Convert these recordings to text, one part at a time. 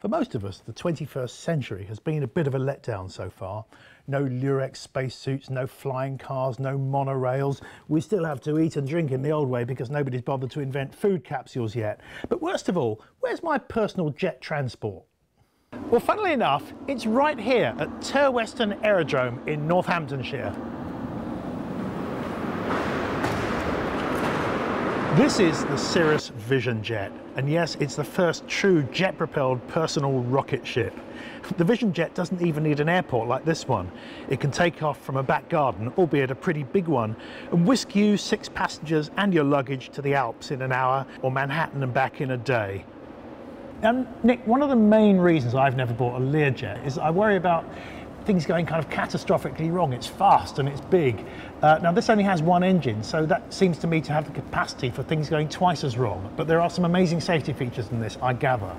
For most of us, the 21st century has been a bit of a letdown so far. No Lurex spacesuits, no flying cars, no monorails. We still have to eat and drink in the old way because nobody's bothered to invent food capsules yet. But worst of all, where's my personal jet transport? Well, funnily enough, it's right here at Turweston Aerodrome in Northamptonshire. This is the Cirrus Vision Jet, and yes, it's the first true jet-propelled personal rocket ship. The Vision Jet doesn't even need an airport like this one. It can take off from a back garden, albeit a pretty big one, and whisk you, 6 passengers and your luggage to the Alps in an hour, or Manhattan and back in a day. Now, Nick, one of the main reasons I've never bought a Learjet is I worry about things going kind of catastrophically wrong. It's fast and it's big. Now this only has one engine, so that seems to me to have the capacity for things going twice as wrong. But there are some amazing safety features in this, I gather.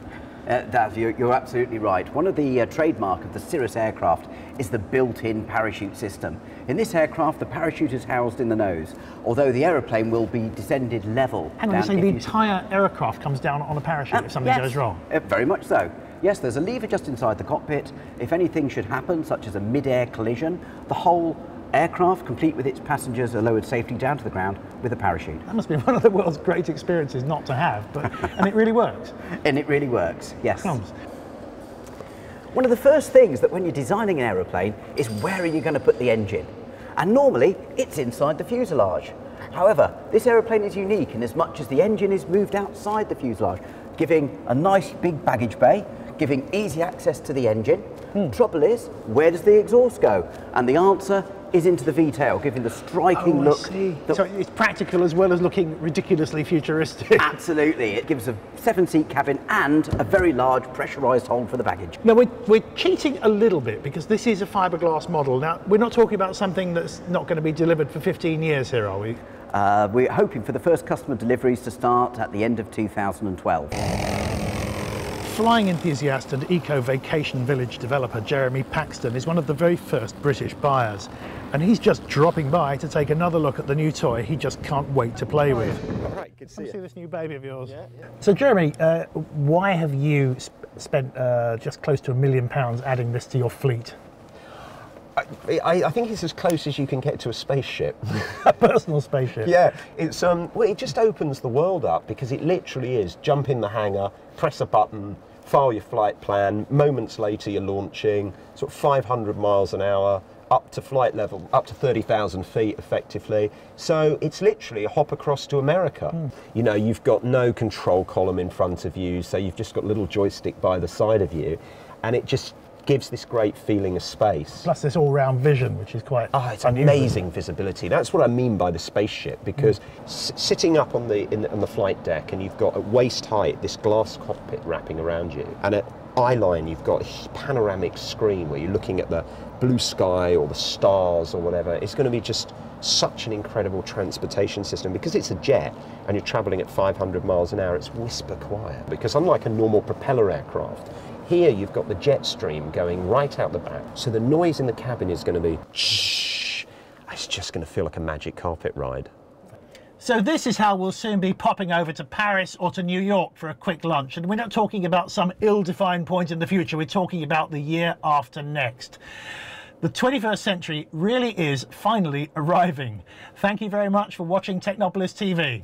Daz, you're absolutely right. One of the trademark of the Cirrus aircraft is the built-in parachute system. In this aircraft, the parachute is housed in the nose, although the aeroplane will be descended level. Hang on, you're saying the entire aircraft comes down on a parachute if something goes wrong? Very much so. Yes, there's a lever just inside the cockpit. If anything should happen, such as a mid-air collision, the whole aircraft, complete with its passengers, are lowered safely down to the ground with a parachute. That must be one of the world's great experiences not to have, but and it really works. And it really works, yes. Comes. One of the first things that when you're designing an aeroplane is where are you going to put the engine? And normally it's inside the fuselage. However, this aeroplane is unique in as much as the engine is moved outside the fuselage, giving a nice big baggage bay, giving easy access to the engine. Trouble is, where does the exhaust go? And the answer is into the V-tail, giving the striking look. So it's practical as well as looking ridiculously futuristic. Absolutely. It gives a 7-seat cabin and a very large pressurised hold for the baggage. Now, we're cheating a little bit because this is a fiberglass model. Now, we're not talking about something that's not going to be delivered for 15 years here, are we? We're hoping for the first customer deliveries to start at the end of 2012. Flying enthusiast and eco-vacation village developer Jeremy Paxton is one of the very first British buyers, and he's just dropping by to take another look at the new toy he just can't wait to play with. All right, good to see you. See this new baby of yours. Yeah. So Jeremy, why have you spent just close to £1 million adding this to your fleet? I think it's as close as you can get to a spaceship. A personal spaceship. Yeah, it's well, it just opens the world up because it literally is jump in the hangar, press a button, file your flight plan. Moments later, you're launching, sort of 500 miles an hour, up to flight level, up to 30,000 feet effectively. So it's literally a hop across to America. You know, you've got no control column in front of you, so you've just got a little joystick by the side of you, and it just gives this great feeling of space. Plus this all-round vision, which is quite it's unusual. amazing visibility. That's what I mean by the spaceship, because sitting up on the flight deck, and you've got at waist height this glass cockpit wrapping around you, and at eye line you've got a panoramic screen where you're looking at the blue sky or the stars or whatever. It's going to be just such an incredible transportation system because it's a jet and you're traveling at 500 miles an hour. It's whisper quiet, because unlike a normal propeller aircraft, here you've got the jet stream going right out the back, so the noise in the cabin is going to be shh. It's just going to feel like a magic carpet ride. So this is how we'll soon be popping over to Paris or to New York for a quick lunch. And we're not talking about some ill-defined point in the future, we're talking about the year after next. The 21st century really is finally arriving. Thank you very much for watching Technopolis TV.